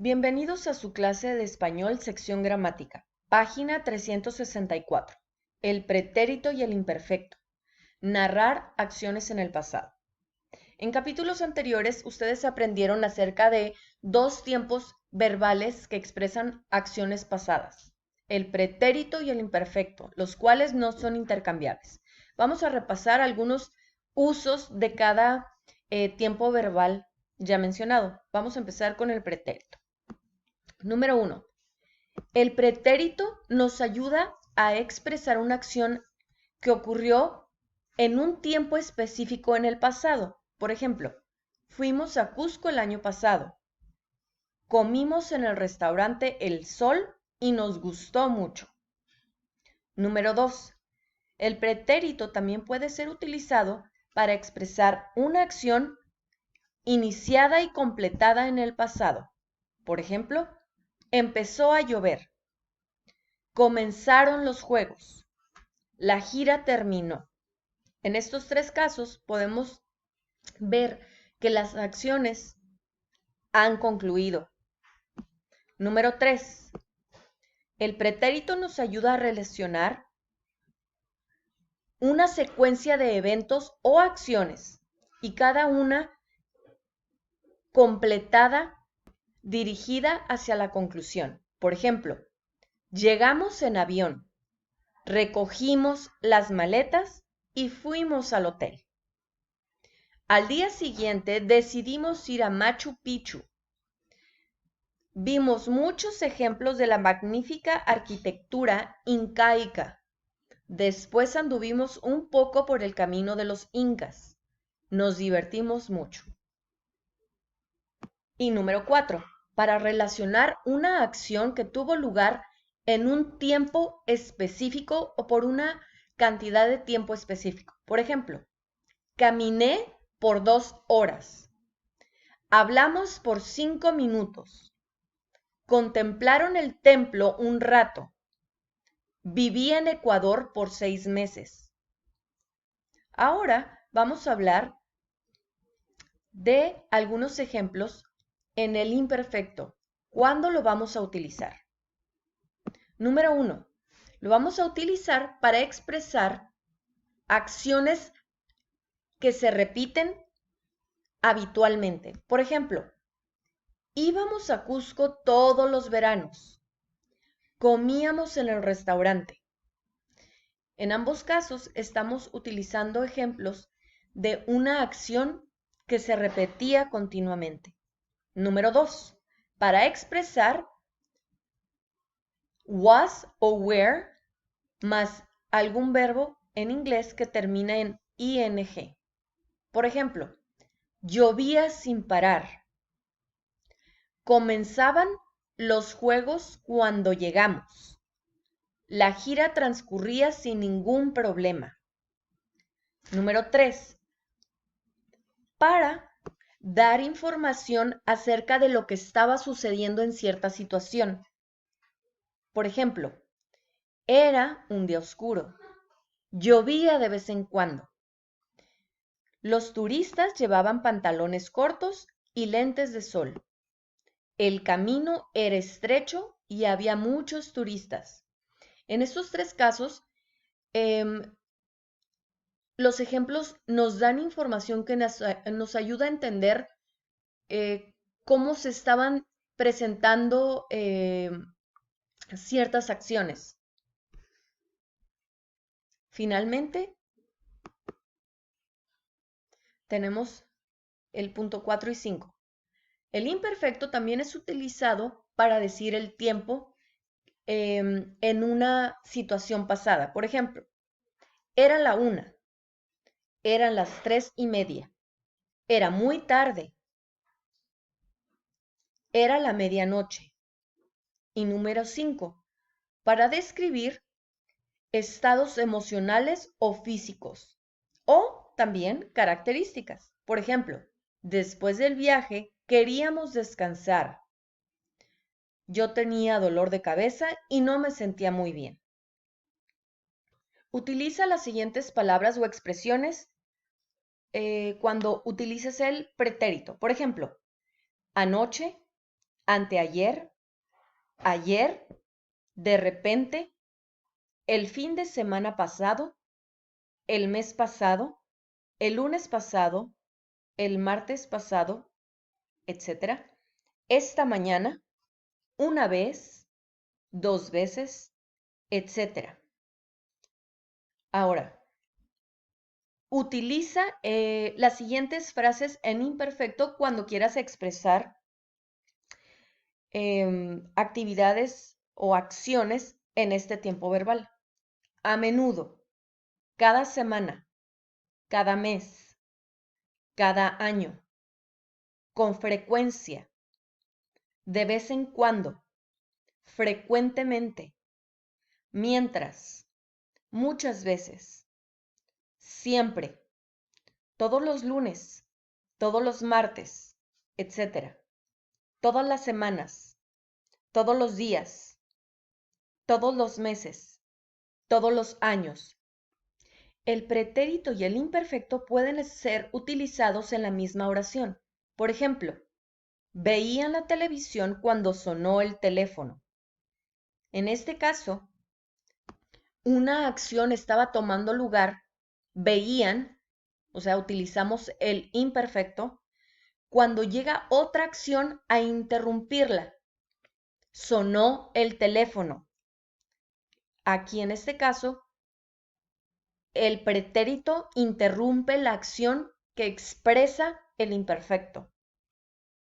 Bienvenidos a su clase de español sección gramática, página 364. El pretérito y el imperfecto. Narrar acciones en el pasado. En capítulos anteriores ustedes aprendieron acerca de dos tiempos verbales que expresan acciones pasadas, el pretérito y el imperfecto, los cuales no son intercambiables. Vamos a repasar algunos usos de cada tiempo verbal ya mencionado. Vamos a empezar con el pretérito. Número 1. El pretérito nos ayuda a expresar una acción que ocurrió en un tiempo específico en el pasado. Por ejemplo, fuimos a Cusco el año pasado. Comimos en el restaurante El Sol y nos gustó mucho. Número 2. El pretérito también puede ser utilizado para expresar una acción iniciada y completada en el pasado. Por ejemplo, empezó a llover. Comenzaron los juegos. La gira terminó. En estos tres casos podemos ver que las acciones han concluido. Número 3. El pretérito nos ayuda a relacionar una secuencia de eventos o acciones y cada una completada dirigida hacia la conclusión. Por ejemplo, llegamos en avión, recogimos las maletas y fuimos al hotel. Al día siguiente decidimos ir a Machu Picchu. Vimos muchos ejemplos de la magnífica arquitectura incaica. Después anduvimos un poco por el camino de los incas. Nos divertimos mucho. Y número 4. Para relacionar una acción que tuvo lugar en un tiempo específico o por una cantidad de tiempo específico. Por ejemplo, caminé por 2 horas. Hablamos por 5 minutos. Contemplaron el templo un rato. Viví en Ecuador por 6 meses. Ahora vamos a hablar de algunos ejemplos en el imperfecto. ¿Cuándo lo vamos a utilizar? Número 1. Lo vamos a utilizar para expresar acciones que se repiten habitualmente. Por ejemplo, íbamos a Cusco todos los veranos. Comíamos en el restaurante. En ambos casos estamos utilizando ejemplos de una acción que se repetía continuamente. Número 2. Para expresar was o were más algún verbo en inglés que termina en ing. Por ejemplo, llovía sin parar. Comenzaban los juegos cuando llegamos. La gira transcurría sin ningún problema. Número 3. Para dar información acerca de lo que estaba sucediendo en cierta situación. Por ejemplo, era un día oscuro. Llovía de vez en cuando. Los turistas llevaban pantalones cortos y lentes de sol. El camino era estrecho y había muchos turistas. En estos tres casos, los ejemplos nos dan información que nos ayuda a entender cómo se estaban presentando ciertas acciones. Finalmente, tenemos el punto 4 y 5. El imperfecto también es utilizado para decir el tiempo en una situación pasada. Por ejemplo, era la 1, eran las 3:30, era muy tarde, era la medianoche. Y número 5, para describir estados emocionales o físicos, o también características. Por ejemplo, después del viaje queríamos descansar. Yo tenía dolor de cabeza y no me sentía muy bien. Utiliza las siguientes palabras o expresiones cuando utilices el pretérito. Por ejemplo, anoche, anteayer, ayer, de repente, el fin de semana pasado, el mes pasado, el lunes pasado, el martes pasado, etc. Esta mañana, una vez, dos veces, etc. Ahora, utiliza las siguientes frases en imperfecto cuando quieras expresar actividades o acciones en este tiempo verbal. A menudo, cada semana, cada mes, cada año, con frecuencia, de vez en cuando, frecuentemente, mientras, muchas veces, siempre, todos los lunes, todos los martes, etc. Todas las semanas, todos los días, todos los meses, todos los años. El pretérito y el imperfecto pueden ser utilizados en la misma oración. Por ejemplo, veían la televisión cuando sonó el teléfono. En este caso, una acción estaba tomando lugar, veían, o sea, utilizamos el imperfecto, cuando llega otra acción a interrumpirla. Sonó el teléfono. Aquí en este caso, el pretérito interrumpe la acción que expresa el imperfecto.